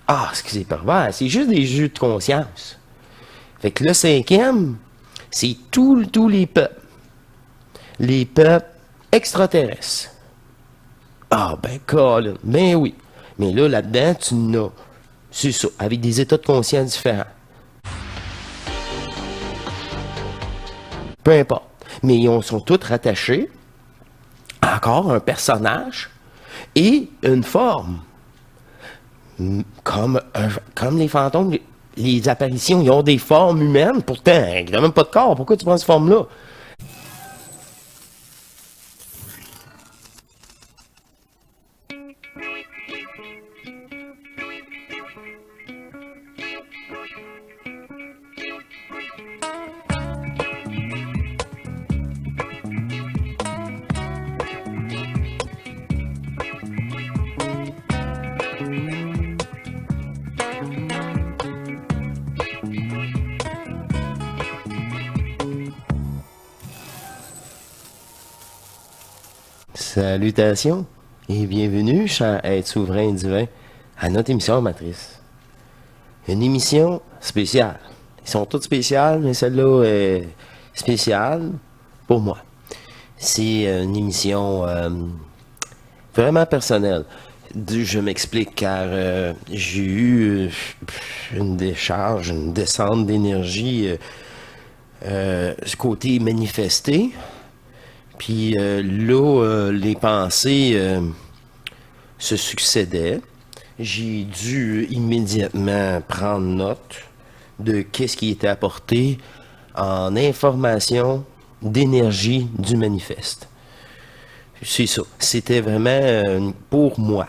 Ah, ce que c'est pervers, c'est juste des jeux de conscience. Fait que le cinquième, c'est tous les peuples. Les peuples extraterrestres. Ah, ben, Colin, ben oui. Mais là, là-dedans, tu n'as. C'est ça, avec des états de conscience différents. Peu importe. Mais ils sont tous rattachés à encore un personnage et une forme. Comme les fantômes, les apparitions, ils ont des formes humaines. Pourtant, ils n'ont même pas de corps. Pourquoi tu prends cette forme-là? Salutations et bienvenue, cher être souverain et divin, à notre émission Matrice. Une émission spéciale. Ils sont toutes spéciales, mais celle-là est spéciale pour moi. C'est une émission vraiment personnelle. Je m'explique car j'ai eu une décharge, une descente d'énergie ce côté manifesté. Puis là, les pensées se succédaient. J'ai dû immédiatement prendre note de qu'est-ce qui était apporté en information d'énergie du manifeste. C'est ça. C'était vraiment pour moi.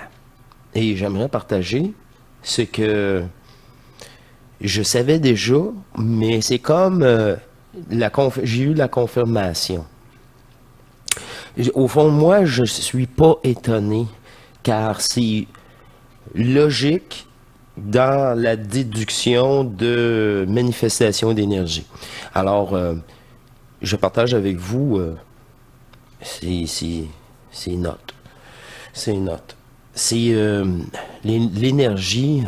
Et j'aimerais partager ce que je savais déjà, mais c'est comme j'ai eu la confirmation. Au fond, moi, je suis pas étonné, car c'est logique dans la déduction de manifestation d'énergie. Alors, je partage avec vous ces notes. Ces notes. C'est l'énergie,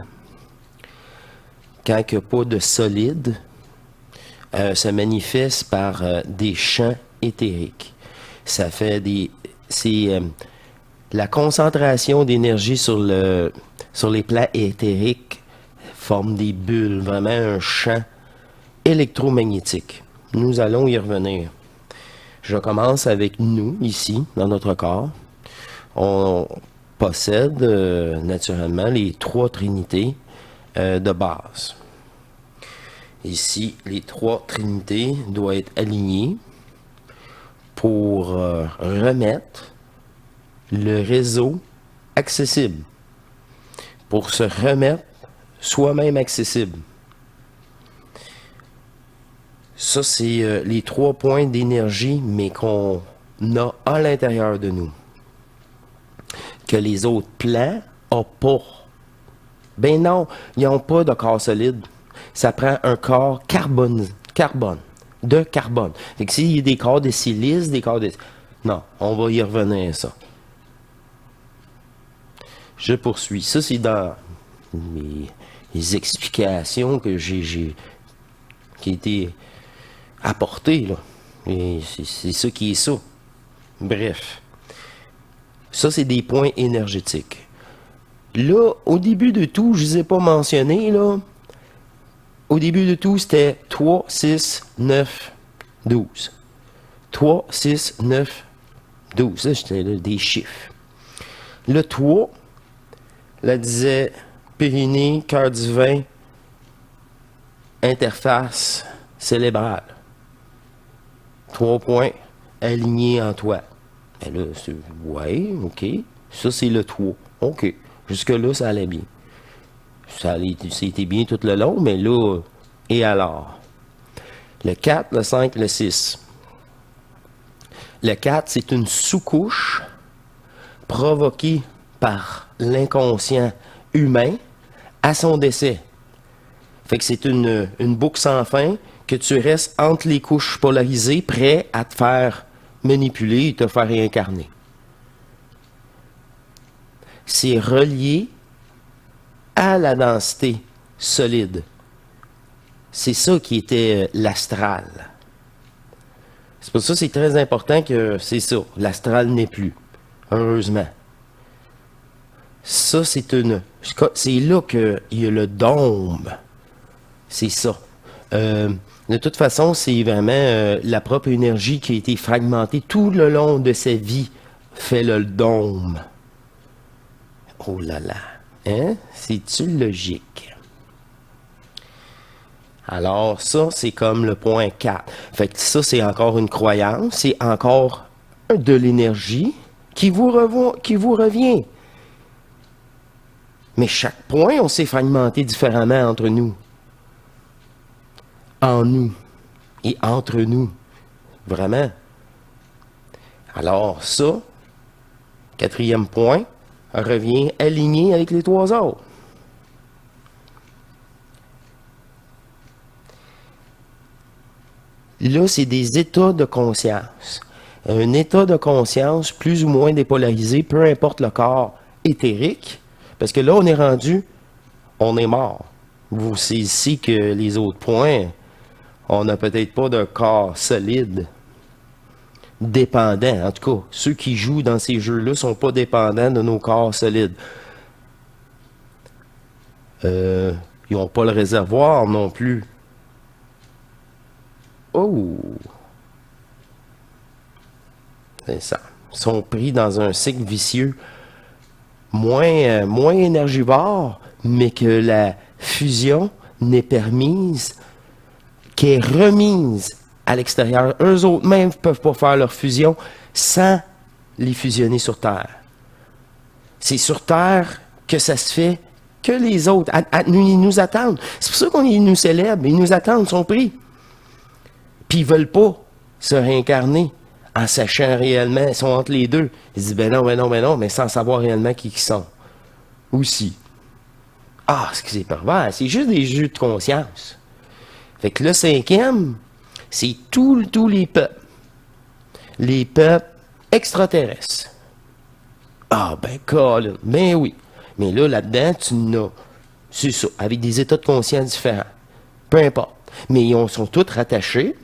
quand il n'y a pas de solide, se manifeste par des champs éthériques. Ça fait c'est la concentration d'énergie sur les plans éthériques forme des bulles, vraiment un champ électromagnétique. Nous allons y revenir. Je commence avec nous, ici, dans notre corps. On possède naturellement les trois trinités de base. Ici, les trois trinités doivent être alignées pour remettre le réseau accessible, pour se remettre soi-même accessible. Ça, c'est les trois points d'énergie, mais qu'on a à l'intérieur de nous, que les autres plans n'ont pas. Ben non, ils n'ont pas de corps solide. Ça prend un corps carbone. Fait que s'il y a des corps de silice, des corps de... Non, on va y revenir à ça. Je poursuis. Ça, c'est dans les explications que qui a été apportées, là. Et c'est ça qui est ça. Bref. Ça, c'est des points énergétiques. Là, au début de tout, je ne vous ai pas mentionné, là. Au début de tout, c'était 3, 6, 9, 12. 3, 6, 9, 12. Ça, c'était des chiffres. Le 3, là, disait périnée, cœur divin, interface cérébrale. 3 points alignés en toi. Et là, c'est... Ouais, OK. Ça, c'est le 3. OK. Jusque-là, ça allait bien. C'était bien tout le long, mais là, et alors? Le 4, le 5, le 6. Le 4, c'est une sous-couche provoquée par l'inconscient humain à son décès. Fait que c'est une boucle sans fin que tu restes entre les couches polarisées, prêt à te faire manipuler et te faire réincarner. C'est relié à la densité solide. C'est ça qui était l'astral. C'est pour ça que c'est très important que c'est ça. L'astral n'est plus. Heureusement. Ça, c'est là qu'il y a le dôme. C'est ça. De toute façon, c'est vraiment la propre énergie qui a été fragmentée tout le long de sa vie fait le dôme. Oh là là. Hein? C'est-tu logique? Alors, ça, c'est comme le point 4. Fait que ça, c'est encore une croyance. C'est encore de l'énergie qui vous revient. Mais chaque point, on s'est fragmenté différemment entre nous. En nous. Et entre nous. Vraiment. Alors, ça, 4e point, revient aligné avec les 3 autres. Là, c'est des états de conscience. Un état de conscience plus ou moins dépolarisé, peu importe le corps éthérique, parce que là, on est rendu, on est mort. Vous savez ici que les autres points, on n'a peut-être pas de corps solide, dépendant. En tout cas, ceux qui jouent dans ces jeux-là ne sont pas dépendants de nos corps solides. Ils n'ont pas le réservoir non plus. Oh! C'est ça. Ils sont pris dans un cycle vicieux moins énergivore, mais que la fusion n'est permise qu'est remise à l'extérieur. Eux autres même ne peuvent pas faire leur fusion sans les fusionner sur Terre. C'est sur Terre que ça se fait que les autres. Ils nous attendent. C'est pour ça qu'on nous célèbre. Ils nous attendent, ils sont pris. Puis ils ne veulent pas se réincarner en sachant réellement, ils sont entre les deux. Ils disent, ben non, mais sans savoir réellement qui ils sont. Aussi. Ah, ce que c'est pervers, c'est juste des jeux de conscience. Fait que le 5e, c'est tous les peuples. Les peuples extraterrestres. Ah, ben, Colin, ben oui. Mais là-dedans, tu n'as, c'est ça, avec des états de conscience différents. Peu importe. Mais ils sont tous rattachés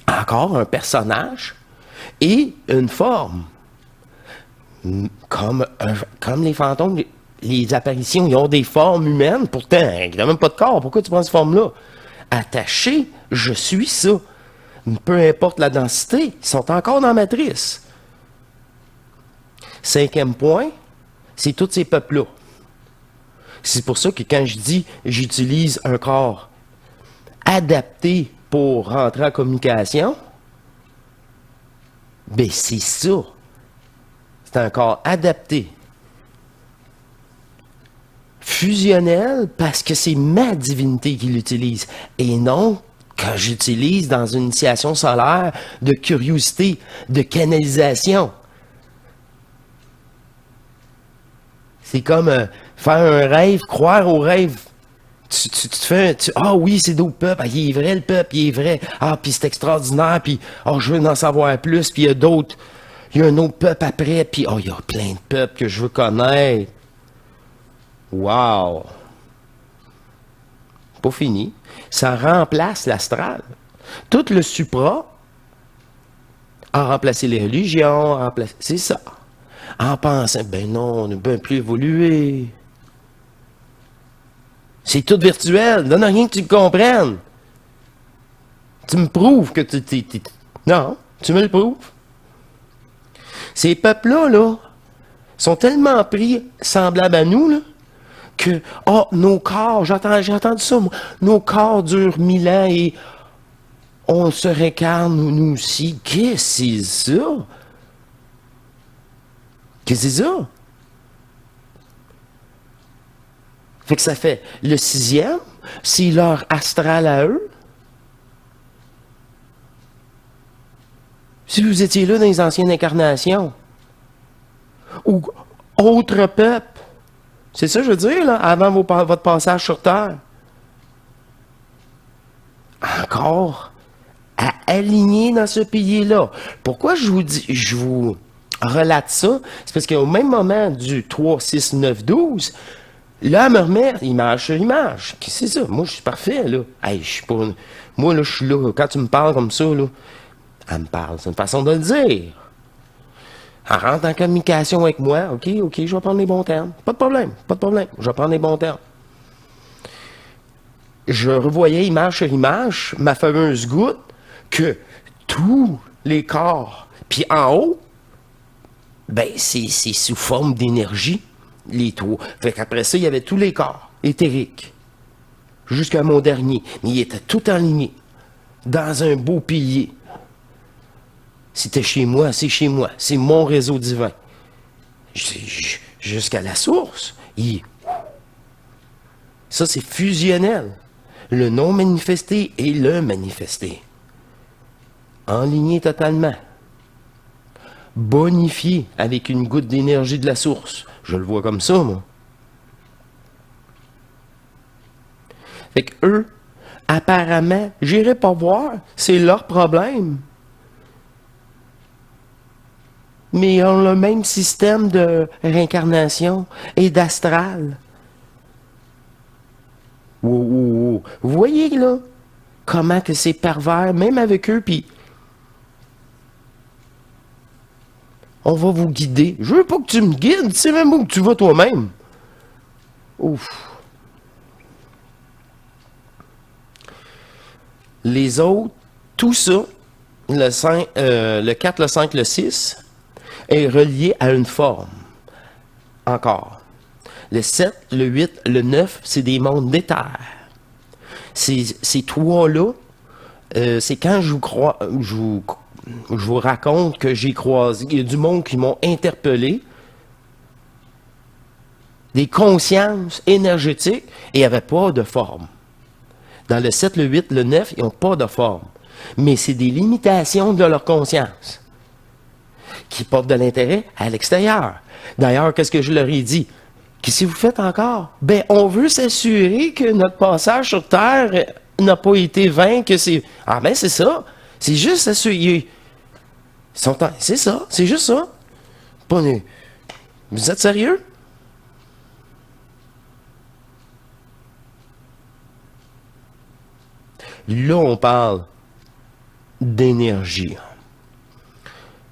à encore un personnage et une forme. Comme les fantômes, les apparitions, ils ont des formes humaines, pourtant, il n'y a même pas de corps. Pourquoi tu prends cette forme-là? Attaché, je suis ça. Peu importe la densité, ils sont encore dans la matrice. 5e point, c'est tous ces peuples-là. C'est pour ça que quand je dis j'utilise un corps adapté pour rentrer en communication, ben c'est ça. C'est un corps adapté. Fusionnel parce que c'est ma divinité qui l'utilise. Et non que j'utilise dans une initiation solaire de curiosité, de canalisation. C'est comme faire un rêve, croire au rêve. Tu te fais ah oui, c'est d'autres peuples, il est vrai le peuple, il est vrai. Ah, puis c'est extraordinaire, puis je veux en savoir plus, puis il y a d'autres. Il y a un autre peuple après, puis il y a plein de peuples que je veux connaître. Wow! Pas fini. Ça remplace l'astral. Tout le supra a remplacé les religions, c'est ça. En pensant, ben non, on est bien plus évolué. C'est tout virtuel. Donne rien que tu le comprennes. Tu me prouves que tu Non, tu me le prouves. Ces peuples-là, sont tellement pris semblables à nous, là, que, nos corps, j'ai entendu ça, moi, nos corps durent 1000 ans et on se réincarne, nous aussi. Qu'est-ce que c'est ça? Qu'est-ce que c'est ça? Fait que ça fait le 6e, c'est leur astral à eux. Si vous étiez là dans les anciennes incarnations, ou autre peuple, c'est ça que je veux dire, là, avant votre passage sur Terre. Encore à aligner dans ce pilier-là. Pourquoi je vous relate ça? C'est parce qu'au même moment du 3, 6, 9, 12, Là, elle me remet image sur image. Qu'est-ce que c'est ça? Moi, je suis parfait, là. Hey, je suis pas... Moi, là, je suis là. Quand tu me parles comme ça, là, elle me parle. C'est une façon de le dire. Elle rentre en communication avec moi. OK, je vais prendre les bons termes. Pas de problème. Je vais prendre les bons termes. Je revoyais image sur image, ma fameuse goutte, que tous les corps, puis en haut, ben, c'est sous forme d'énergie, les trois. Fait qu'après ça, il y avait tous les corps éthériques, jusqu'à mon dernier. Mais ils étaient tout alignés, dans un beau pilier. C'était chez moi, c'est chez moi. C'est mon réseau divin. Jusqu'à la source. Ça, c'est fusionnel. Le non manifesté et le manifesté. Enligné totalement. Bonifié avec une goutte d'énergie de la source. Je le vois comme ça, moi. Fait que eux, apparemment, j'irai pas voir. C'est leur problème. Mais ils ont le même système de réincarnation et d'astral. Vous voyez, là, comment que c'est pervers, même avec eux, puis on va vous guider. Je veux pas que tu me guides, c'est même où que tu vas toi-même. Ouf. Les autres, tout ça, le 4, le 5, le 6, est relié à une forme. Encore. Le 7, le 8, le 9, c'est des mondes d'éther. Ces trois-là, c'est quand je vous raconte que j'ai croisé, il y a du monde qui m'ont interpellé, des consciences énergétiques, et il n'y avait pas de forme. Dans le 7, le 8, le 9, ils n'ont pas de forme. Mais c'est des limitations de leur conscience qui portent de l'intérêt à l'extérieur. D'ailleurs, qu'est-ce que je leur ai dit? Qu'est-ce que vous faites encore? Ben, on veut s'assurer que notre passage sur Terre n'a pas été vain, que c'est... Ah ben, c'est ça. C'est juste s'assurer. C'est ça. C'est juste ça. Vous êtes sérieux? Là, on parle d'énergie.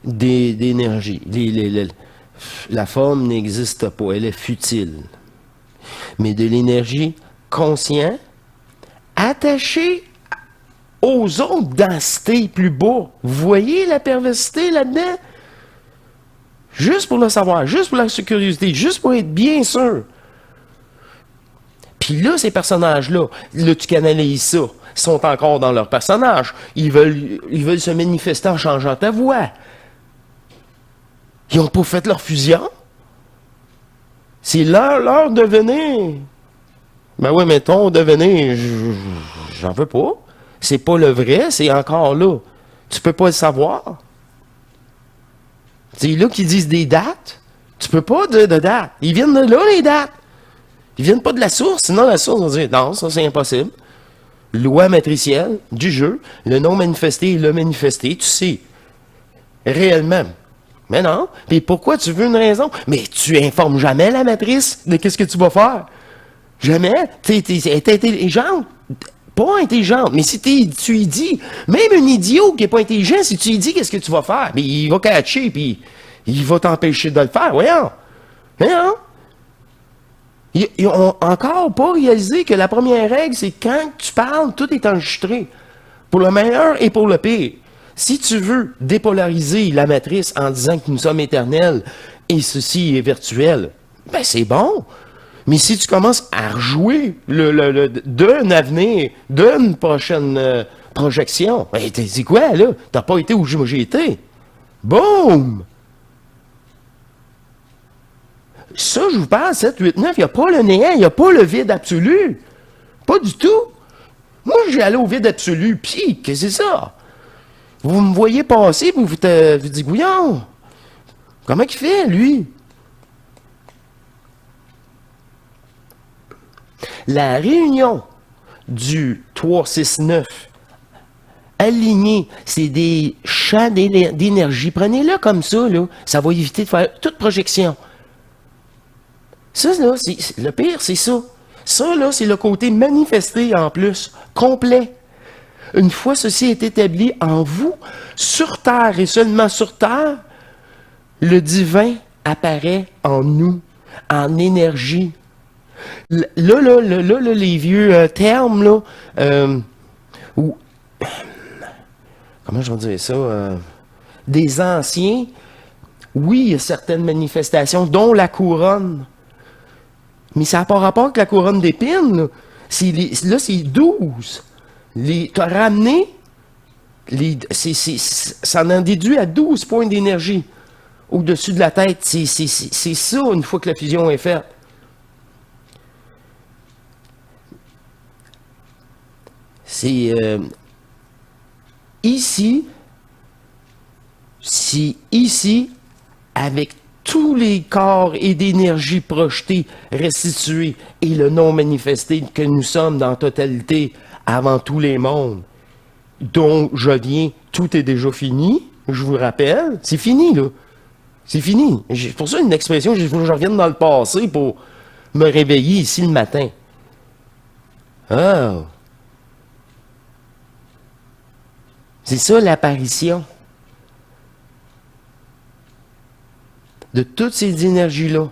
D'énergie. La forme n'existe pas, elle est futile. Mais de l'énergie consciente, attachée aux autres densités plus bas. Vous voyez la perversité là-dedans? Juste pour le savoir, juste pour la curiosité, juste pour être bien sûr. Puis là, ces personnages-là, là, tu canalises ça, ils sont encore dans leur personnage. Ils veulent se manifester en changeant ta voix. Ils n'ont pas fait leur fusion. C'est leur devenir. Ben oui, mais ton devenir, j'en veux pas. C'est pas le vrai, c'est encore là. Tu peux pas le savoir. C'est là qu'ils disent des dates. Tu peux pas de date. Ils viennent de là, les dates. Ils viennent pas de la source. Sinon, la source, on dit, non, ça, c'est impossible. Loi matricielle du jeu, le non manifesté et le manifesté, tu sais. Réellement. Mais non. Puis pourquoi tu veux une raison? Mais tu informes jamais la matrice de qu'est-ce que tu vas faire. Jamais. T'es intelligente. Pas intelligente. Mais si tu lui dis, même un idiot qui n'est pas intelligent, si tu lui dis qu'est-ce que tu vas faire, mais il va catcher, puis il va t'empêcher de le faire. Voyons. Voyons. Ils n'ont encore pas réalisé que la première règle, c'est quand tu parles, tout est enregistré. Pour le meilleur et pour le pire. Si tu veux dépolariser la matrice en disant que nous sommes éternels et ceci est virtuel, ben c'est bon. Mais si tu commences à rejouer d'un avenir, d'une prochaine projection, ben t'as dit quoi là? T'as pas été où j'ai été. Boum! Ça, je vous parle, 7, 8, 9, il n'y a pas le néant, il n'y a pas le vide absolu. Pas du tout. Moi, j'ai allé au vide absolu, puis qu'est-ce que c'est ça? Vous me voyez passer, puis vous dites, Gouillon, comment il fait, lui? La réunion du 3, 6, 9 aligné, c'est des champs d'énergie. Prenez-le comme ça, là. Ça va éviter de faire toute projection. Ça, là, le pire, c'est ça. Ça, là, c'est le côté manifesté en plus, complet. Une fois ceci est établi en vous, sur terre et seulement sur terre, le divin apparaît en nous, en énergie. Là, les vieux termes, là, ou, comment je vais dire ça, des anciens, oui, il y a certaines manifestations, dont la couronne. Mais ça n'a pas rapport avec la couronne d'épines. Là, c'est 12. Tu as ramené, ça en déduit à 12 points d'énergie au-dessus de la tête. C'est ça, une fois que la fusion est faite. C'est ici, avec tous les corps et d'énergie projetés, restitués et le non manifesté que nous sommes dans totalité avant tous les mondes, dont je viens, tout est déjà fini, je vous rappelle, c'est fini là. C'est fini. Pour ça, une expression, il faut que je revienne dans le passé pour me réveiller ici le matin. Ah! C'est ça l'apparition de toutes ces énergies-là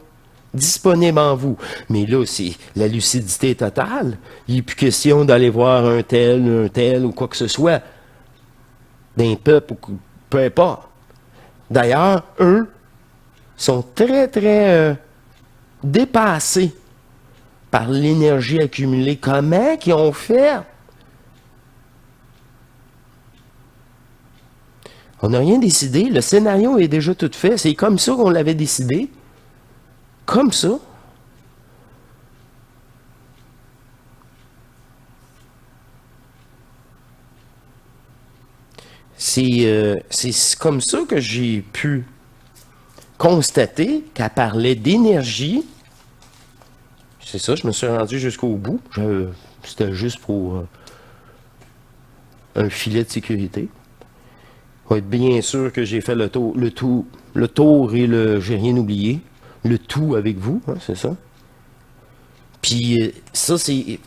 disponibles en vous. Mais là, c'est la lucidité totale. Il n'est plus question d'aller voir un tel ou quoi que ce soit d'un peuple ou peu importe. D'ailleurs, eux sont très, très dépassés par l'énergie accumulée. Comment qu'ils ont fait? On n'a rien décidé. Le scénario est déjà tout fait. C'est comme ça qu'on l'avait décidé. Comme ça. C'est comme ça que j'ai pu constater qu'elle parlait d'énergie. C'est ça, je me suis rendu jusqu'au bout. C'était juste pour un filet de sécurité. Faut être bien sûr que j'ai fait le tour et j'ai rien oublié. Le tout avec vous, hein, c'est ça. Puis ça, c'est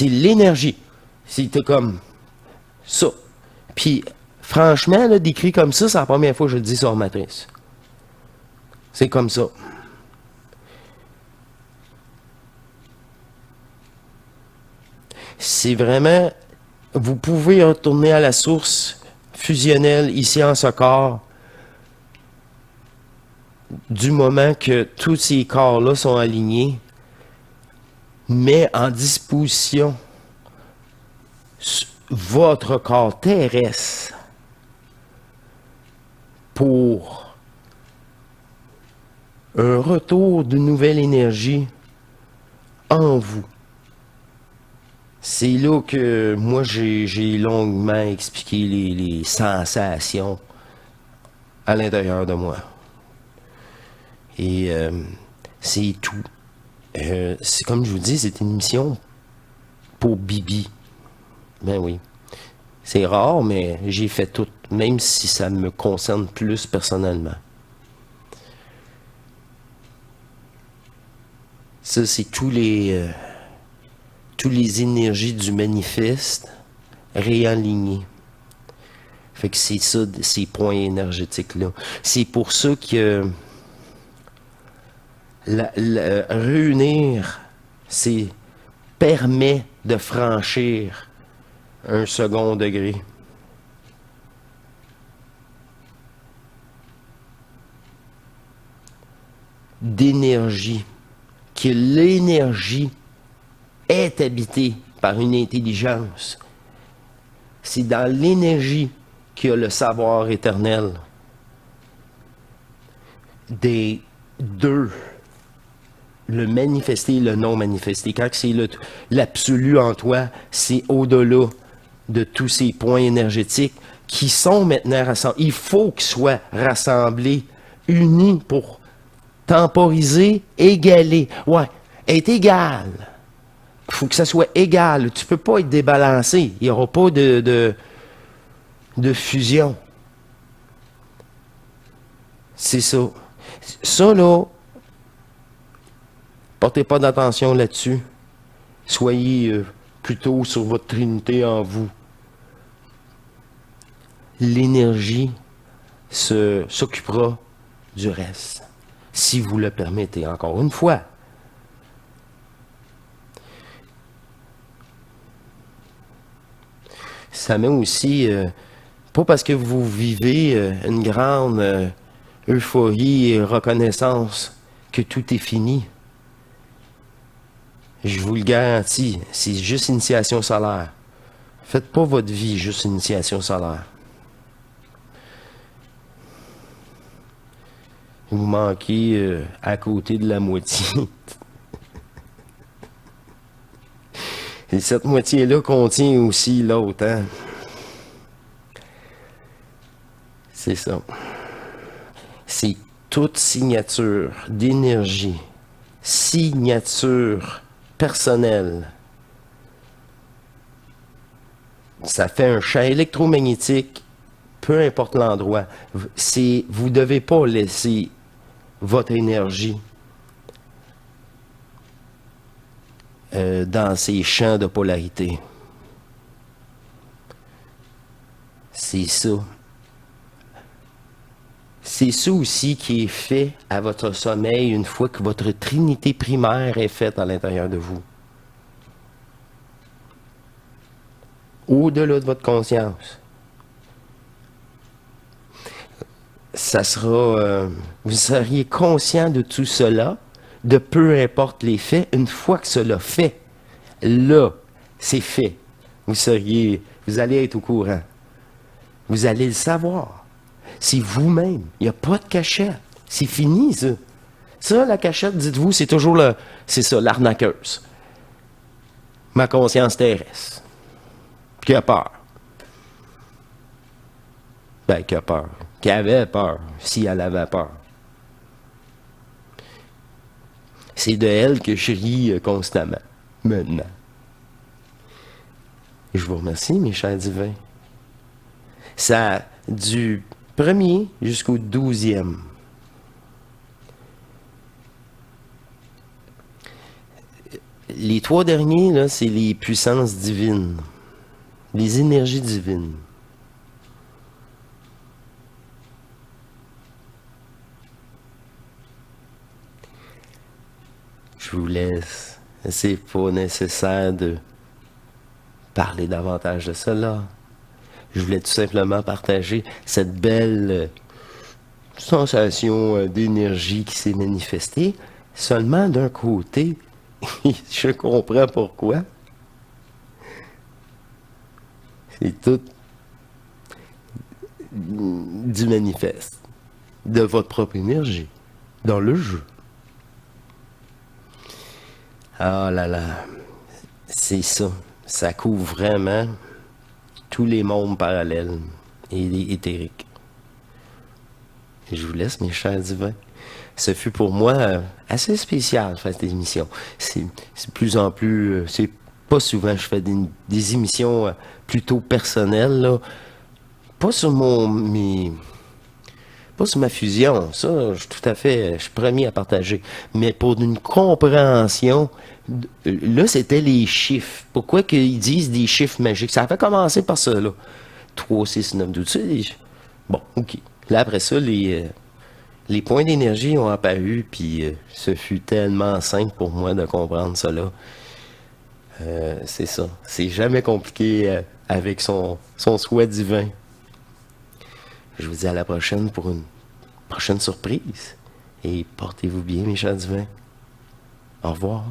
l'énergie. C'était comme ça. Puis franchement, là, décrit comme ça, c'est la première fois que je le dis sur Matrice. C'est comme ça. C'est vraiment... Vous pouvez retourner à la source fusionnelle ici en ce corps du moment que tous ces corps-là sont alignés, mais en disposition votre corps terrestre pour un retour de nouvelle énergie en vous. C'est là que moi j'ai longuement expliqué les sensations à l'intérieur de moi. Et c'est tout. C'est comme je vous dis, c'est une émission pour Bibi. Ben oui. C'est rare, mais j'ai fait tout, même si ça me concerne plus personnellement. Ça, c'est tous les énergies du manifeste réalignées. Fait que c'est ça, ces points énergétiques-là. C'est pour ça que réunir, c'est permet de franchir un second degré. D'énergie. Que l'énergie est habitée par une intelligence. C'est dans l'énergie qu'il y a le savoir éternel. Des deux. Le manifesté et le non manifesté. Quand c'est l'absolu en toi, c'est au-delà de tous ces points énergétiques qui sont maintenant rassemblés. Il faut qu'ils soient rassemblés, unis pour temporiser, égaler. Ouais, être égal. Il faut que ça soit égal. Tu ne peux pas être débalancé. Il n'y aura pas de fusion. C'est ça. Ça, là, Portez pas d'attention là-dessus. Soyez plutôt sur votre Trinité en vous. L'énergie s'occupera du reste, si vous le permettez, encore une fois. Ça met aussi, pas parce que vous vivez une grande euphorie et reconnaissance que tout est fini. Je vous le garantis, c'est juste initiation solaire. Faites pas votre vie juste initiation solaire. Vous manquez à côté de la moitié. Et cette moitié-là contient aussi l'autre, hein? C'est ça. C'est toute signature d'énergie, signature personnelle. Ça fait un champ électromagnétique, peu importe l'endroit. Vous ne devez pas laisser votre énergie dans ces champs de polarité. C'est ça. C'est ça aussi qui est fait à votre sommeil une fois que votre trinité primaire est faite à l'intérieur de vous. Au-delà de votre conscience. Ça sera, vous seriez conscient de tout cela, de peu importe les faits, une fois que cela fait, là, c'est fait. Vous allez être au courant. Vous allez le savoir. C'est vous-même. Il n'y a pas de cachette. C'est fini, ça. Ça, la cachette, dites-vous, c'est toujours c'est ça, l'arnaqueuse. Ma conscience terrestre. Qui a peur. Ben, qui a peur. Qui avait peur, si elle avait peur. C'est de elle que je ris constamment, maintenant. Je vous remercie, mes chers divins. Ça, du 1er jusqu'au 12e. Les 3 derniers, là, c'est les puissances divines, les énergies divines. Je vous laisse. C'est pas nécessaire de parler davantage de cela. Je voulais tout simplement partager cette belle sensation d'énergie qui s'est manifestée. Seulement d'un côté, je comprends pourquoi. C'est tout du manifeste de votre propre énergie dans le jeu. Ah là là, c'est ça. Ça couvre vraiment tous les mondes parallèles et éthériques. Je vous laisse, mes chers divins. Ce fut pour moi assez spécial de faire cette émission. C'est de plus en plus... c'est pas souvent que je fais des émissions plutôt personnelles, là. Pas sur pas sur ma fusion, ça, je suis premier à partager. Mais pour une compréhension, là, c'était les chiffres. Pourquoi qu'ils disent des chiffres magiques? Ça avait commencé par ça, là. 3, 6, 9, 12, bon, OK. Là, après ça, les points d'énergie ont apparu, puis ce fut tellement simple pour moi de comprendre cela. C'est ça. C'est jamais compliqué avec son souhait divin. Je vous dis à la prochaine pour une prochaine surprise. Et portez-vous bien, mes chers divins. Au revoir.